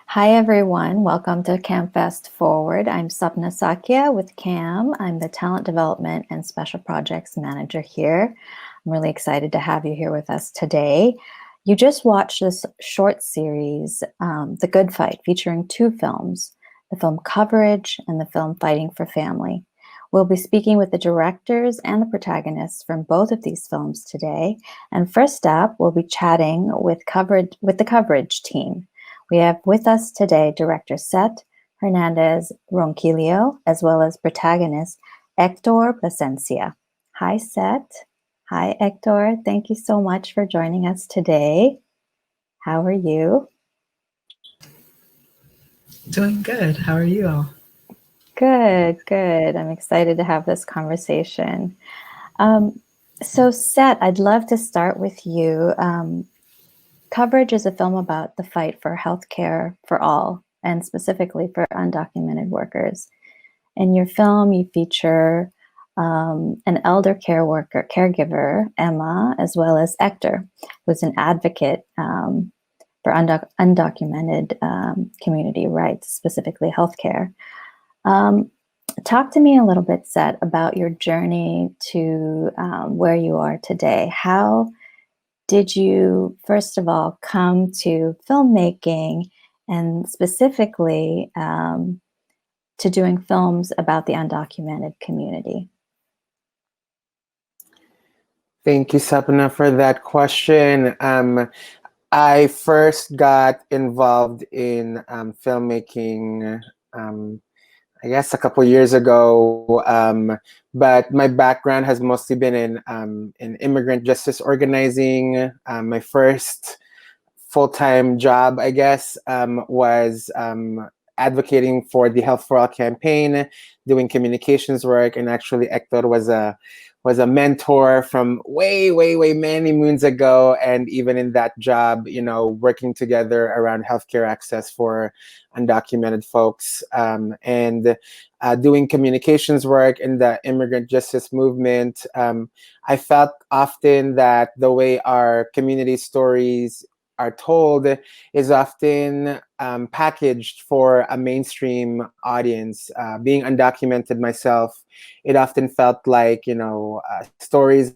Hi everyone, welcome to CAAMFest Forward. I'm Sapna Sakya with CAAM. I'm the Talent Development and Special Projects Manager here. I'm really excited to have you here with us today. You just watched this short series, The Good Fight, featuring two films, the film Coverage and the film Fighting for Family. We'll be speaking with the directors and the protagonists from both of these films today. And first up, we'll be chatting with the Coverage team. We have with us today director Set Hernandez Ronquillo, as well as protagonist Hector Plasencia. Hi, Set. Hi, Hector. Thank you so much for joining us today. How are you? Doing good. How are you all? Good, good. I'm excited to have this conversation. So, Set, I'd love to start with you. Coverage is a film about the fight for healthcare for all, and specifically for undocumented workers. In your film, you feature an elder caregiver, Emma, as well as Hector, who's an advocate for undocumented community rights, specifically healthcare. Talk to me a little bit, Set, about your journey to where you are today. How did you, first of all, come to filmmaking and specifically to doing films about the undocumented community? Thank you, Sapna, for that question. I first got involved in filmmaking, I guess, a couple years ago. But my background has mostly been in immigrant justice organizing. My first full-time job, I guess, was advocating for the Health for All campaign, doing communications work, and actually Hector was a mentor from way many moons ago. And even in that job, working together around healthcare access for undocumented folks, and doing communications work in the immigrant justice movement. I felt often that the way our community stories are told is often packaged for a mainstream audience. Being undocumented myself, it often felt like, stories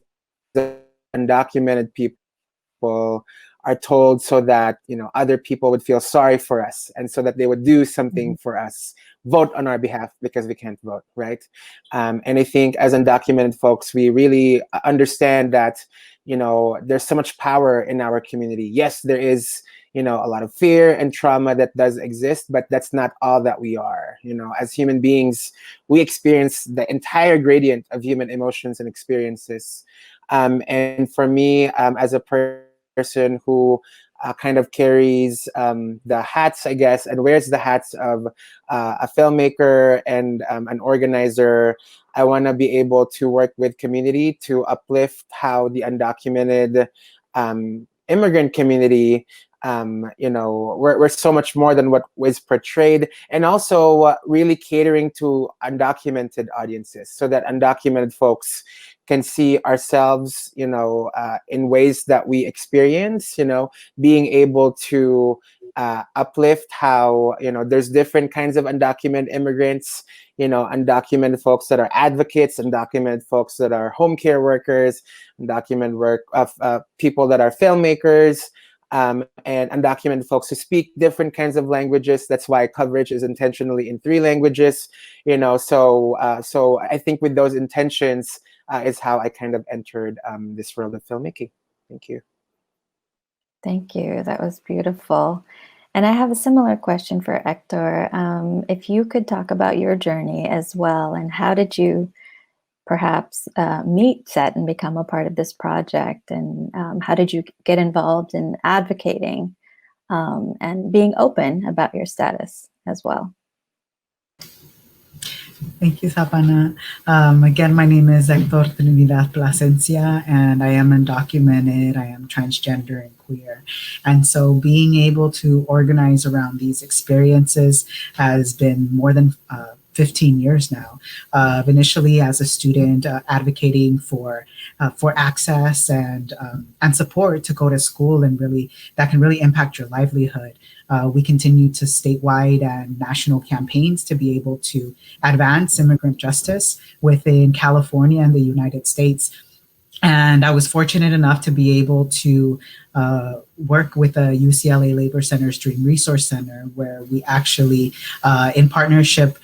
of undocumented people are told so that, other people would feel sorry for us and so that they would do something for us, vote on our behalf because we can't vote, right? And I think as undocumented folks, we really understand that, there's so much power in our community. Yes, there is, a lot of fear and trauma that does exist, but that's not all that we are. As human beings, we experience the entire gradient of human emotions and experiences. And for me, as a person who kind of carries the hats, I guess, and wears the hats of a filmmaker and an organizer, I want to be able to work with community to uplift how the undocumented immigrant community, we're so much more than what was portrayed, and also really catering to undocumented audiences so that undocumented folks can see ourselves, in ways that we experience, being able to uplift how, there's different kinds of undocumented immigrants, undocumented folks that are advocates, undocumented folks that are home care workers, undocumented work of people that are filmmakers, and undocumented folks who speak different kinds of languages. That's why coverage is intentionally in 3 languages, so I think with those intentions is how I kind of entered this world of filmmaking. Thank you. Thank you. That was beautiful. And I have a similar question for Hector. If you could talk about your journey as well, and how did you perhaps meet Set and become a part of this project, and how did you get involved in advocating and being open about your status as well? Thank you, Sapana. Again, my name is Hector Plasencia, and I am undocumented. I am transgender and queer. And so being able to organize around these experiences has been more than 15 years now. Initially as a student, advocating for access and support to go to school, and really that can really impact your livelihood. We continue to statewide and national campaigns to be able to advance immigrant justice within California and the United States. And I was fortunate enough to be able to work with the UCLA Labor Center's Dream Resource Center, where we actually, in partnership,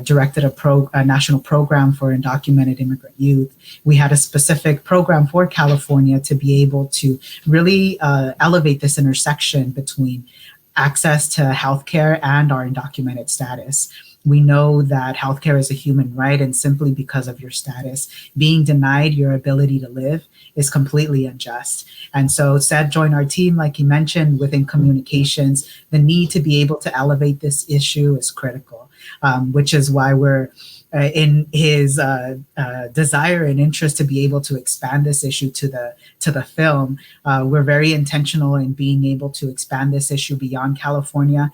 directed a national program for undocumented immigrant youth. We had a specific program for California to be able to really elevate this intersection between access to healthcare and our undocumented status. We know that healthcare is a human right, and simply because of your status, being denied your ability to live is completely unjust. And so Seth joined our team, like he mentioned, within communications. The need to be able to elevate this issue is critical, which is why we're in his desire and interest to be able to expand this issue to the film. We're very intentional in being able to expand this issue beyond California.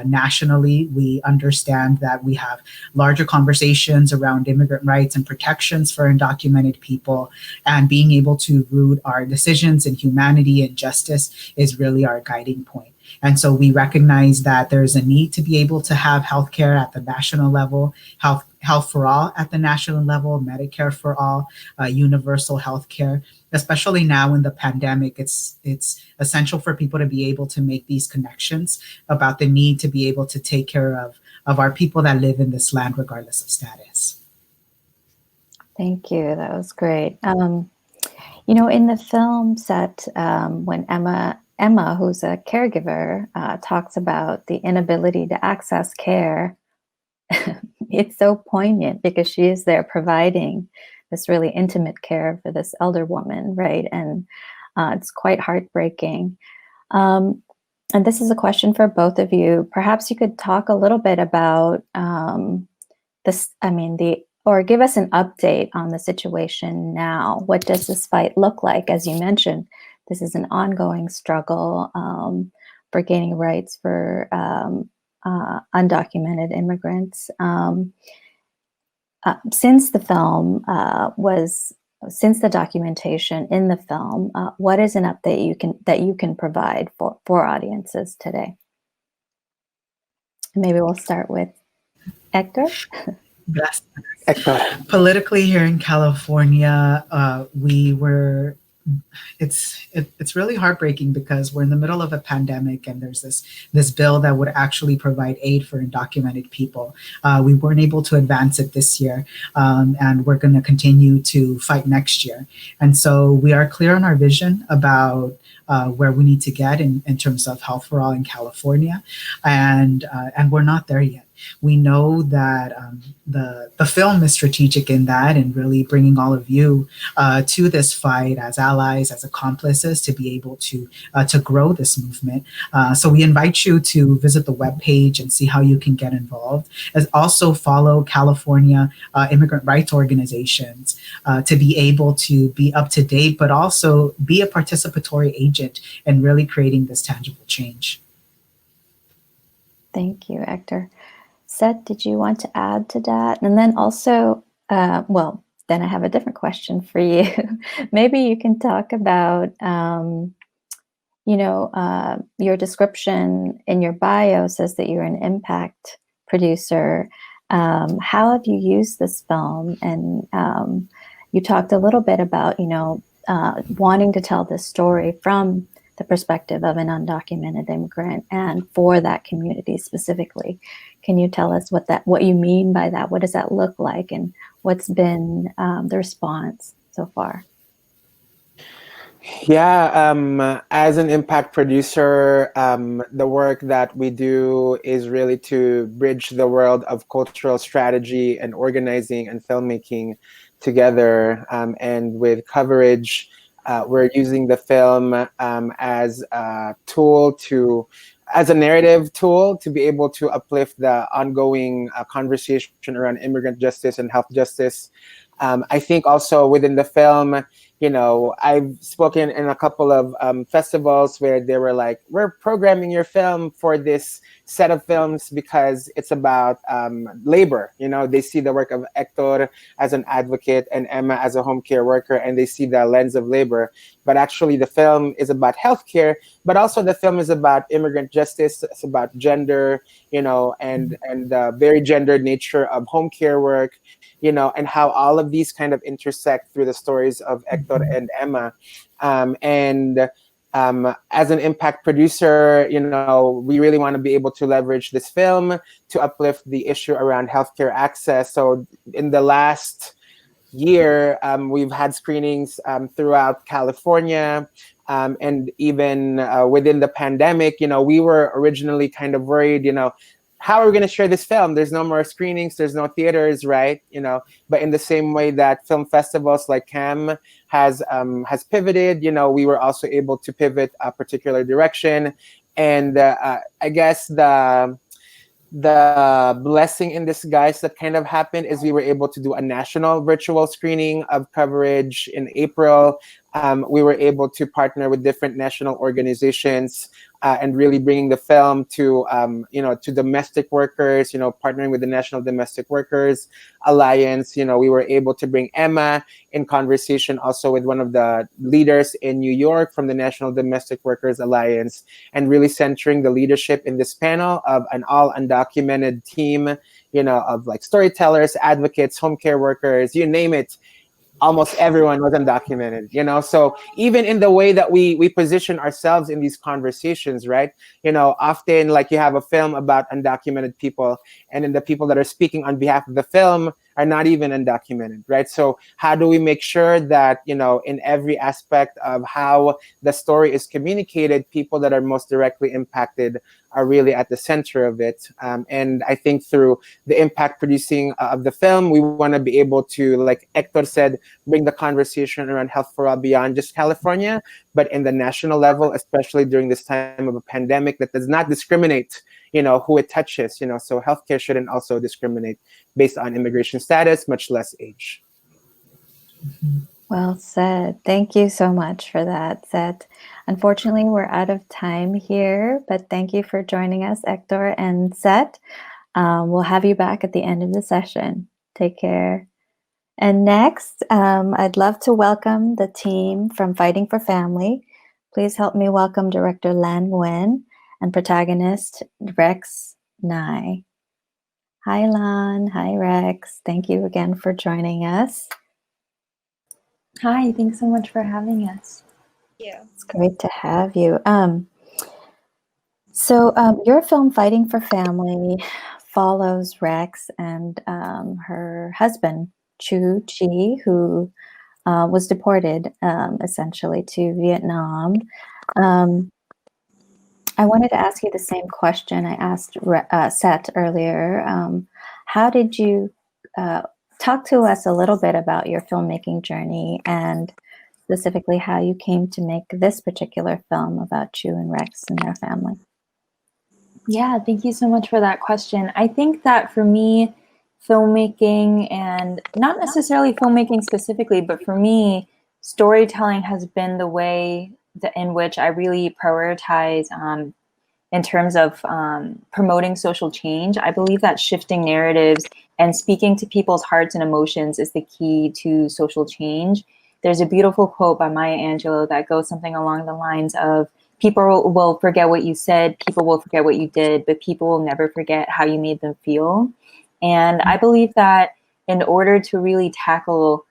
Nationally, we understand that we have larger conversations around immigrant rights and protections for undocumented people, and being able to root our decisions in humanity and justice is really our guiding point. And so we recognize that there's a need to be able to have healthcare at the national level, health for all at the national level, Medicare for all, universal healthcare. Especially now in the pandemic, it's essential for people to be able to make these connections about the need to be able to take care of our people that live in this land, regardless of status. Thank you. That was great. In the film set, when Emma, who's a caregiver, talks about the inability to access care, it's so poignant because she is there providing this really intimate care for this elder woman, right? And it's quite heartbreaking. And this is a question for both of you. Perhaps you could talk a little bit about or give us an update on the situation now. What does this fight look like? As you mentioned, this is an ongoing struggle for gaining rights for undocumented immigrants. Since the documentation in the film, what is an update that you can provide for audiences today? Maybe we'll start with Hector. Yes. Politically here in California, it's really heartbreaking because we're in the middle of a pandemic, and there's this bill that would actually provide aid for undocumented people. We weren't able to advance it this year, and we're going to continue to fight next year. And so we are clear on our vision about where we need to get in terms of health for all in California, and we're not there yet. We know that the film is strategic in that, and really bringing all of you to this fight as allies, as accomplices, to be able to grow this movement. So we invite you to visit the webpage and see how you can get involved, as also follow California immigrant rights organizations to be able to be up to date, but also be a participatory agent in really creating this tangible change. Thank you, Hector. Seth, did you want to add to that? And then also, then I have a different question for you. Maybe you can talk about, your description in your bio says that you're an impact producer. How have you used this film? And you talked a little bit about, wanting to tell this story from the perspective of an undocumented immigrant and for that community specifically. Can you tell us what you mean by that? What does that look like, and what's been the response so far? Yeah, as an impact producer, the work that we do is really to bridge the world of cultural strategy and organizing and filmmaking together. And with coverage, we're using the film as a tool as a narrative tool to be able to uplift the ongoing conversation around immigrant justice and health justice. I think also within the film, I've spoken in a couple of festivals where they were like, we're programming your film for this set of films because it's about labor. They see the work of Hector as an advocate and Emma as a home care worker, and they see the lens of labor. But actually, the film is about healthcare, but also the film is about immigrant justice. It's about gender, and the very gendered nature of home care work, and how all of these kind of intersect through the stories of Hector and Emma. And as an impact producer, we really want to be able to leverage this film to uplift the issue around healthcare access. So in the last year, we've had screenings throughout California. And even within the pandemic, we were originally kind of worried, how are we going to share this film? There's no more screenings, there's no theaters, right? But in the same way that film festivals like CAAM has pivoted, we were also able to pivot a particular direction. And I guess the blessing in disguise that kind of happened is we were able to do a national virtual screening of coverage in April. We were able to partner with different national organizations and really bringing the film to to domestic workers. Partnering with the National Domestic Workers Alliance. We were able to bring Emma in conversation also with one of the leaders in New York from the National Domestic Workers Alliance, and really centering the leadership in this panel of an all undocumented team, of like storytellers, advocates, home care workers, you name it. Almost everyone was undocumented, so even in the way that we position ourselves in these conversations, right, often like you have a film about undocumented people, and then the people that are speaking on behalf of the film are not even undocumented, right? So how do we make sure that in every aspect of how the story is communicated, people that are most directly impacted are really at the center of it? And I think through the impact producing of the film, we want to be able to, like Hector said, bring the conversation around health for all beyond just California, but in the national level, especially during this time of a pandemic that does not discriminate, who it touches. So healthcare shouldn't also discriminate based on immigration status, much less age. Well said. Thank you so much for that, Seth. Unfortunately, we're out of time here, but thank you for joining us, Hector and Seth. We'll have you back at the end of the session. Take care. And next, I'd love to welcome the team from Fighting for Family. Please help me welcome Director Nguyen and protagonist Rex Nye. Hi, Lan. Hi, Rex. Thank you again for joining us. Hi, thanks so much for having us. Yeah, it's great to have you. Your film Fighting for Family follows Rex and her husband, Chu Chi, who was deported essentially to Vietnam. I wanted to ask you the same question I asked Seth earlier. How did you talk to us a little bit about your filmmaking journey, and specifically how you came to make this particular film about Chu and Rex and their family? Yeah, thank you so much for that question. I think that for me, filmmaking, and not necessarily filmmaking specifically, but for me, storytelling has been the way in which I really prioritize in terms of promoting social change. I believe that shifting narratives and speaking to people's hearts and emotions is the key to social change. There's a beautiful quote by Maya Angelou that goes something along the lines of, people will forget what you said, people will forget what you did, but people will never forget how you made them feel. And I believe that in order to really tackle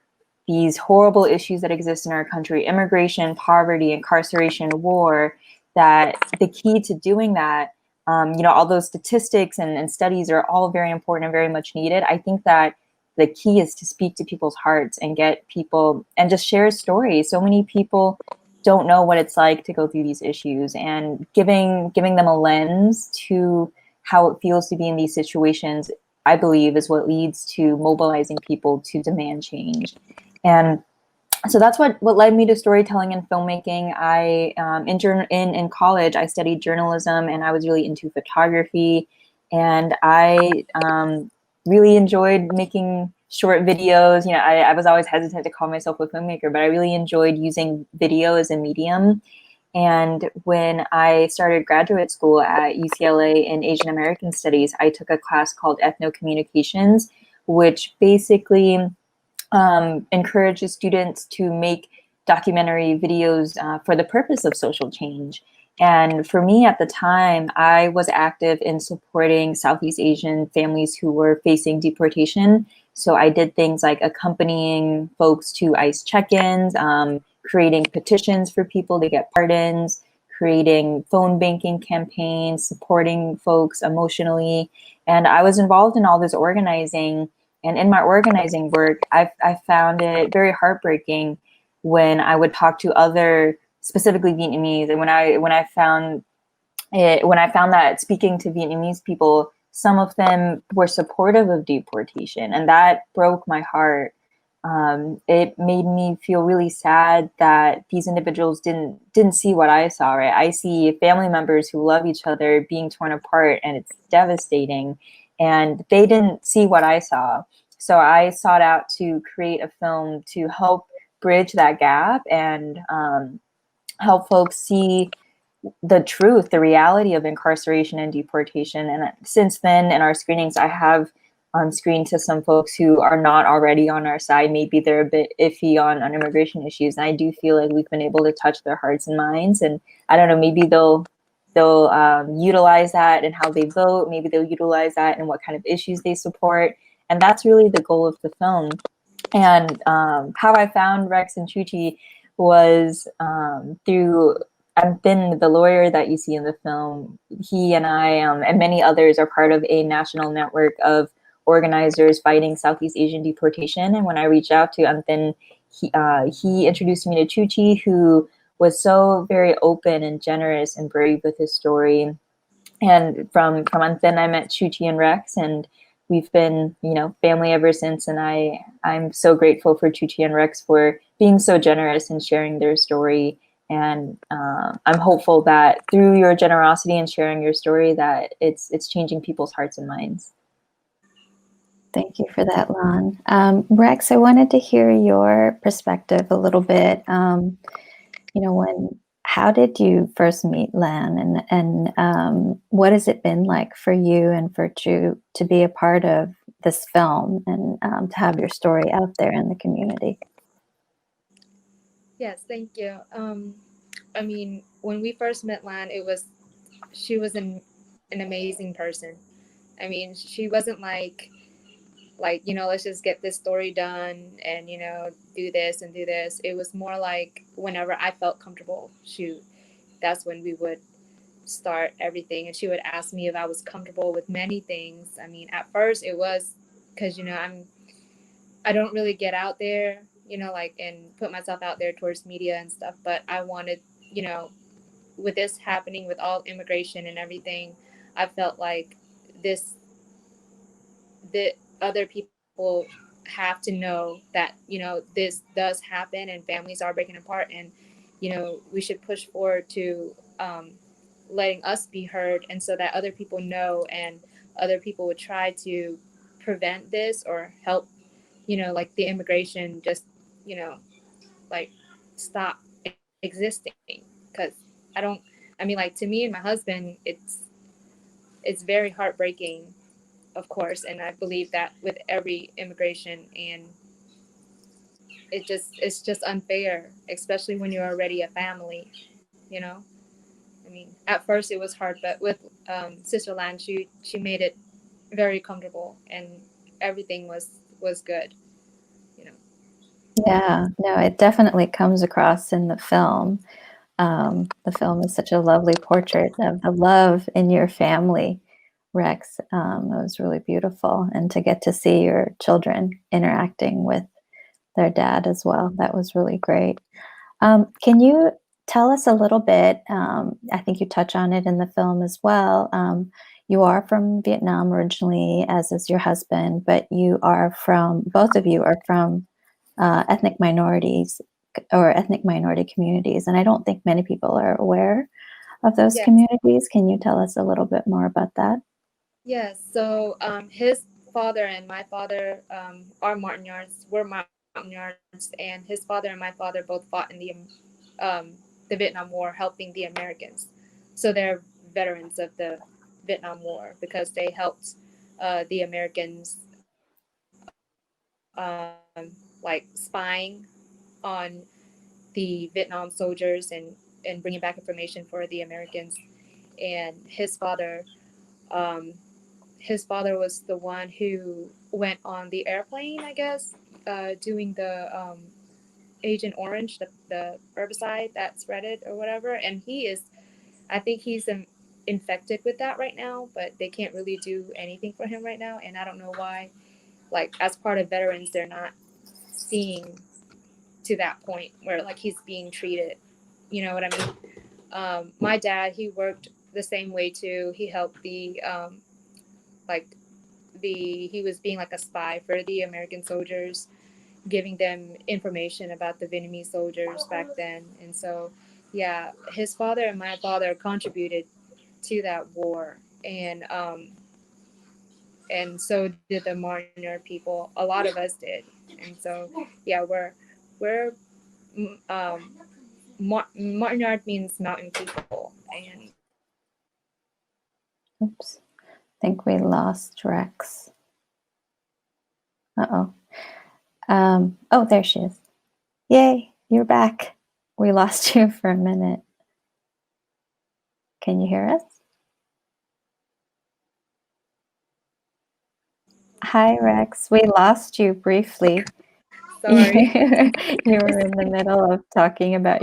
these horrible issues that exist in our country, immigration, poverty, incarceration, war, that the key to doing that, all those statistics and studies are all very important and very much needed. I think that the key is to speak to people's hearts and get people and just share stories. So many people don't know what it's like to go through these issues, and giving them a lens to how it feels to be in these situations, I believe, is what leads to mobilizing people to demand change. And so that's what led me to storytelling and filmmaking. I in college, I studied journalism, and I was really into photography, and I really enjoyed making short videos. You know, I was always hesitant to call myself a filmmaker, but I really enjoyed using video as a medium. And when I started graduate school at UCLA in Asian American Studies, I took a class called Ethno-Communications, which basically encourages students to make documentary videos for the purpose of social change. And for me at the time, I was active in supporting Southeast Asian families who were facing deportation. So I did things like accompanying folks to ICE check-ins, creating petitions for people to get pardons, creating phone banking campaigns, supporting folks emotionally. And I was involved in all this organizing. And in my organizing work, I found it very heartbreaking when I would talk to other, specifically Vietnamese, and when I found that speaking to Vietnamese people, some of them were supportive of deportation, and that broke my heart. It made me feel really sad that these individuals didn't see what I saw. Right, I see family members who love each other being torn apart, and it's devastating. And they didn't see what I saw, so I sought out to create a film to help bridge that gap and help folks see the truth, the reality of incarceration and deportation. And since then, in our screenings, I have screened to some folks who are not already on our side. Maybe they're a bit iffy on immigration issues. And I do feel like we've been able to touch their hearts and minds. And I don't know, maybe they'll utilize that in how they vote. Maybe they'll utilize that in what kind of issues they support. And that's really the goal of the film. And how I found Rex and Chuchi was through Nguyen, the lawyer that you see in the film. He and I and many others are part of a national network of organizers fighting Southeast Asian deportation. And when I reached out to Nguyen, he introduced me to Chuchi, who was so very open and generous and brave with his story. And from Nguyen, I met Chuchi and Rex, and we've been, you know, family ever since. And I'm so grateful for Chuchi and Rex for being so generous and sharing their story. And I'm hopeful that through your generosity and sharing your story, that it's changing people's hearts and minds. Thank you for that, Lan. Rex, I wanted to hear your perspective a little bit. You know, how did you first meet Lan, and what has it been like for you and for Chu to be a part of this film and to have your story out there in the community? Yes, thank you. I mean, when we first met Lan, she was an amazing person. I mean, she wasn't like, you know, let's just get this story done and, you know, do this and do this. It was more like whenever I felt comfortable, that's when we would start everything. And she would ask me if I was comfortable with many things. I mean, at first it was because, you know, I don't really get out there, you know, like, and put myself out there towards media and stuff. But I wanted, you know, with this happening, with all immigration and everything, I felt like the other people have to know that, you know, this does happen and families are breaking apart, and, you know, we should push forward to letting us be heard, and so that other people know and other people would try to prevent this or help, you know, like the immigration just, you know, like stop existing. Because I mean, like, to me and my husband, it's very heartbreaking, of course, and I believe that with every immigration, and it's just unfair, especially when you're already a family, you know. I mean, at first it was hard, but with Sister Lan, she made it very comfortable, and everything was good, you know. Yeah, no, it definitely comes across in the film. The film is such a lovely portrait of the love in your family, Rex. It was really beautiful. And to get to see your children interacting with their dad as well, that was really great. Can you tell us a little bit, I think you touch on it in the film as well. You are from Vietnam originally, as is your husband, but both of you are from ethnic minorities or ethnic minority communities. And I don't think many people are aware of those Yes. communities. Can you tell us a little bit more about that? Yes. So father and my father are Martignards. We're Martignards, and his father and my father both fought in the Vietnam War, helping the Americans. So they're veterans of the Vietnam War because they helped the Americans, like spying on the Vietnam soldiers and bringing back information for the Americans. And um, his father was the one who went on the airplane, I guess, doing the Agent Orange, the herbicide that spread it or whatever. And I think he's infected with that right now, but they can't really do anything for him right now. And I don't know why. Like, as part of veterans, they're not seeing to that point where like he's being treated. You know what I mean? My dad, he worked the same way too. He helped like he was being like a spy for the American soldiers, giving them information about the Vietnamese soldiers back then. And so, yeah, his father and my father contributed to that war, and so did the Martignard people. A lot of us did, and so yeah, we're Martignard means mountain people, and Oops. I think we lost Rex. Uh-oh. Oh, there she is. Yay, you're back. We lost you for a minute. Can you hear us? Hi, Rex. We lost you briefly. sorry. You were in the middle of talking about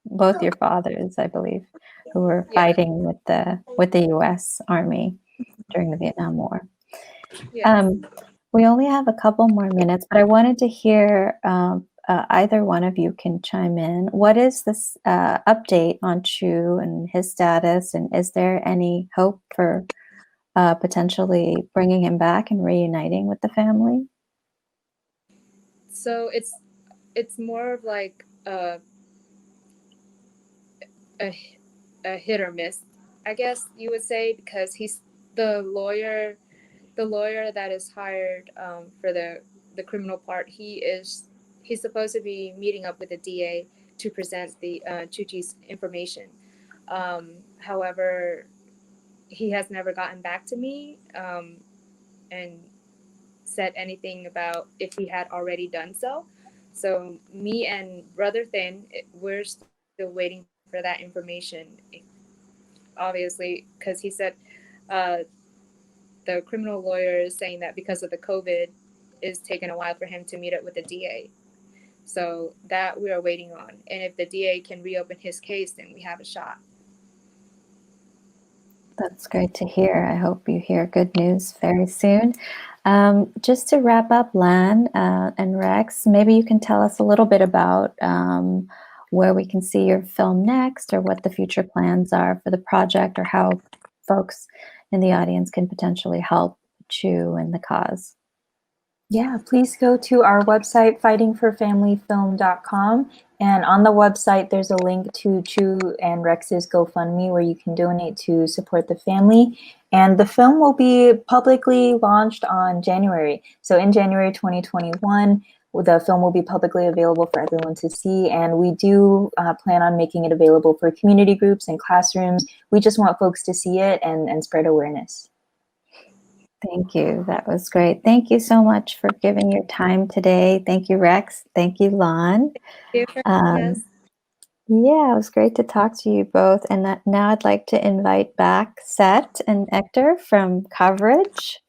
both your fathers, I believe, who were Yeah. fighting with the U.S. Army during the Vietnam War. Yes. We only have a couple more minutes, but I wanted to hear either one of you can chime in. What is this update on Chu and his status, and is there any hope for potentially bringing him back and reuniting with the family? So it's more of like a hit or miss, I guess you would say, because he's the lawyer that is hired for the criminal part. He's supposed to be meeting up with the DA to present the Chuchi's information. However, he has never gotten back to me and said anything about if he had already done so. So me and Brother Thin, we're still waiting for that information. Obviously, because he said uh, the criminal lawyer is saying that because of the COVID, it's taken a while for him to meet up with the DA. So that we are waiting on. And if the DA can reopen his case, then we have a shot. That's great to hear. I hope you hear good news very soon. Just to wrap up, Lan and Rex, maybe you can tell us a little bit about where we can see your film next, or what the future plans are for the project, or how folks in the audience can potentially help Chu and the cause. Yeah, please go to our website, fightingforfamilyfilm.com. And on the website, there's a link to Chu and Rex's GoFundMe where you can donate to support the family. And the film will be publicly launched on January. So in January 2021, the film will be publicly available for everyone to see. And we do plan on making it available for community groups and classrooms. We just want folks to see it and spread awareness. Thank you. That was great. Thank you so much for giving your time today. Thank you, Rex. Thank you, Lan. Thank you for having us. Yeah, it was great to talk to you both. And now I'd like to invite back Seth and Hector from coverage.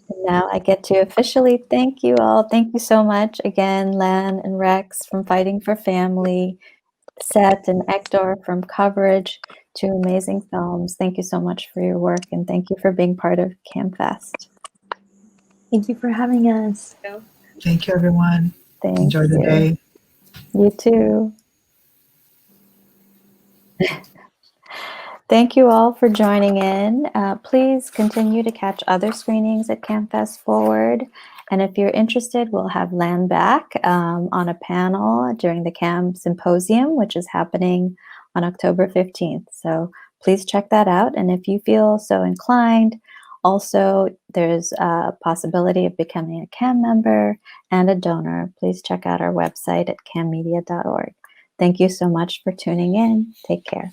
And now I get to officially thank you all. Thank you so much again, Lan and Rex from Fighting for Family, Seth and Hector from coverage, two amazing films. Thank you so much for your work, and thank you for being part of CAAMFest. Thank you for having us. Thank you, everyone. Enjoy the day. You too. Thank you all for joining in. Please continue to catch other screenings at CAAMFest Forward. And if you're interested, we'll have Lan back on a panel during the CAAM Symposium, which is happening on October 15th. So please check that out. And if you feel so inclined, Also, there's a possibility of becoming a CAM member and a donor. Please check out our website at cammedia.org. Thank you so much for tuning in. Take care.